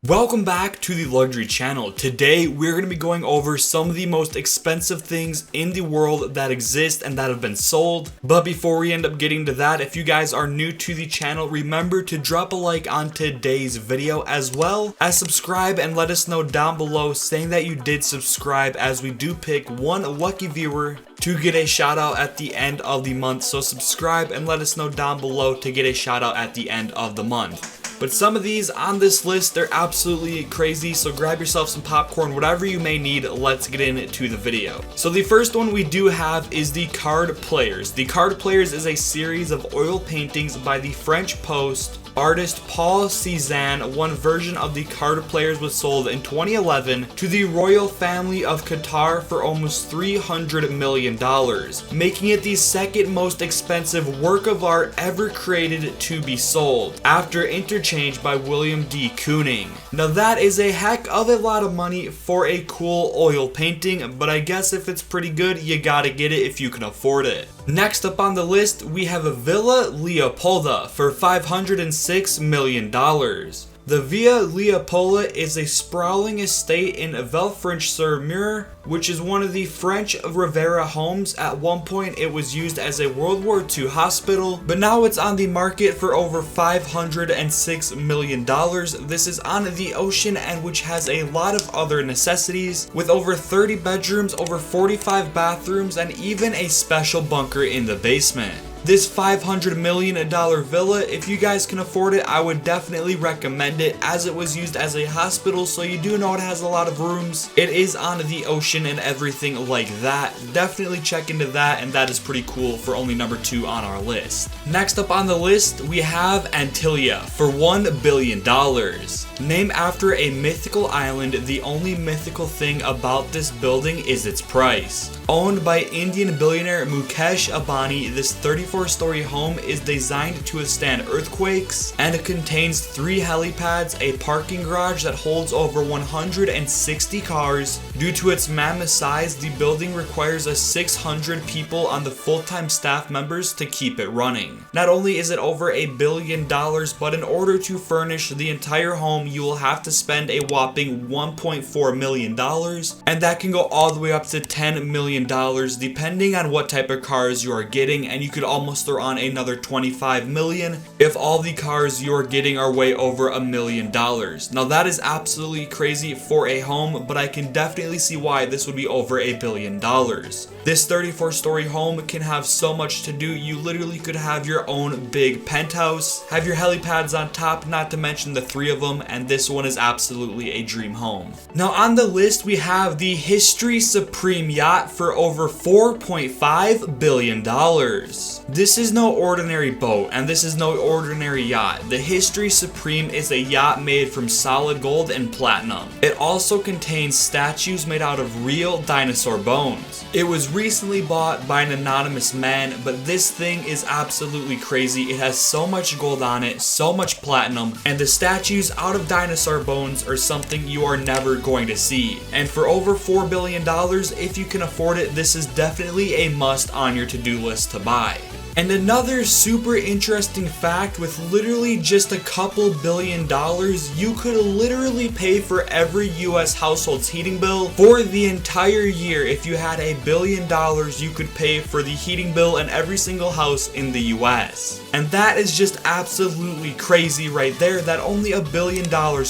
Welcome back to the Luxury Channel. Today we're going to be going over some of the most expensive things in the world that exist and that have been sold. But before we end up getting to that, if you guys are new to the channel, remember to drop a like on today's video as well as subscribe and let us know down below saying that you did subscribe, as we do pick one lucky viewer to get a shout out at the end of the month. So subscribe and let us know down below to get a shout out at the end of the month. But some of these on this list, they're absolutely crazy, so grab yourself some popcorn, whatever you may need. Let's get into the video. So the first one we do have is the Card Players. The Card Players is a series of oil paintings by the French Post artist Paul Cézanne. One version of the Card Players was sold in 2011 to the royal family of Qatar for almost $300 million, making it the second most expensive work of art ever created to be sold, after Interchange by William D. Kooning. Now that is a heck of a lot of money for a cool oil painting, but I guess if it's pretty good, you gotta get it if you can afford it. Next up on the list, we have a Villa Leopolda for $506 million. The Villa Leopolda is a sprawling estate in Villefranche-sur-Mer, which is one of the French Riviera homes. At one point it was used as a World War II hospital, but now it's on the market for over $506 million. This is on the ocean and which has a lot of other necessities, with over 30 bedrooms, over 45 bathrooms, and even a special bunker in the basement. This $500 million villa, if you guys can afford it, I would definitely recommend it, as it was used as a hospital, so you do know it has a lot of rooms. It is on the ocean and everything like that. Definitely check into that, and that is pretty cool for only number 2 on our list. Next up on the list, we have Antilia for $1 billion. Named after a mythical island, the only mythical thing about this building is its price. Owned by Indian billionaire Mukesh Ambani, this 34-story home is designed to withstand earthquakes, and it contains 3 helipads, a parking garage that holds over 160 cars. Due to its mammoth size, the building requires 600 people on the full-time staff members to keep it running. Not only is it over $1 billion, but in order to furnish the entire home, you will have to spend a whopping $1.4 million, and that can go all the way up to $10 million depending on what type of cars you are getting, and you could almost throw on another $25 million if all the cars you are getting are way over $1 million. Now that is absolutely crazy for a home, but I can definitely see why this would be over $1 billion. This 34-story home can have so much to do. You literally could have your own big penthouse, have your helipads on top, not to mention the 3 of them, and this one is absolutely a dream home. Now on the list, we have the History Supreme yacht for over $4.5 billion. This is no ordinary boat, and this is no ordinary yacht. The History Supreme is a yacht made from solid gold and platinum. It also contains statues made out of real dinosaur bones. It was recently bought by an anonymous man, but this thing is absolutely crazy. It has so much gold on it, so much platinum, and the statues out of dinosaur bones are something you are never going to see. And for over $4 billion, if you can afford it, this is definitely a must on your to-do list to buy. And another super interesting fact, with literally just a couple $1 billion, you could literally pay for every US household's heating bill for the entire year. If you had $1 billion, you could pay for the heating bill in every single house in the US. And that is just absolutely crazy right there, that only $1 billion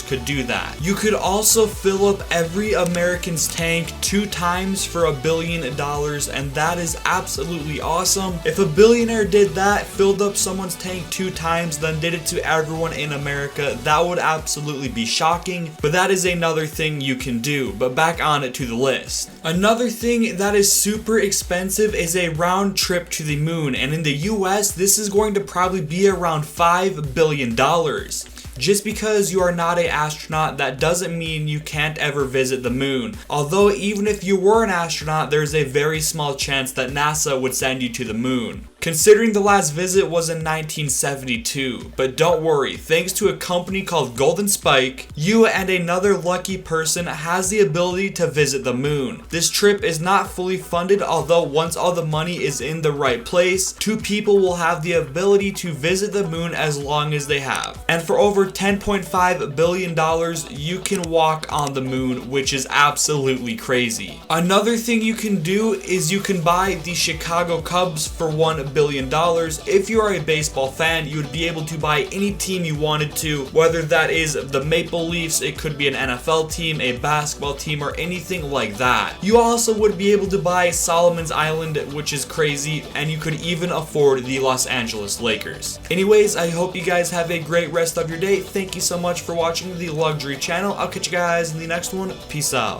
could do that. You could also fill up every American's tank 2 times for $1 billion, and that is absolutely awesome. If a billionaire did that, filled up someone's tank 2 times, then did it to everyone in America, that would absolutely be shocking, but that is another thing you can do. But back on it to the list. Another thing that is super expensive is a round trip to the moon, and in the US, this is going to probably be around $5 billion. Just because you are not an astronaut, that doesn't mean you can't ever visit the moon. Although even if you were an astronaut, there's a very small chance that NASA would send you to the moon. considering the last visit was in 1972. But don't worry, thanks to a company called Golden Spike, you and another lucky person has the ability to visit the moon. This trip is not fully funded, although once all the money is in the right place, 2 people will have the ability to visit the moon as long as they have. And for over $10.5 billion, you can walk on the moon, which is absolutely crazy. Another thing you can do is you can buy the Chicago Cubs for $1 billion. If you are a baseball fan, you would be able to buy any team you wanted to, whether that is the Maple Leafs, it could be an NFL team, a basketball team, or anything like that. You also would be able to buy Solomon's Island, which is crazy, and you could even afford the Los Angeles Lakers. Anyways, I hope you guys have a great rest of your day. Thank you so much for watching the Luxury Channel. I'll catch you guys in the next one. Peace out.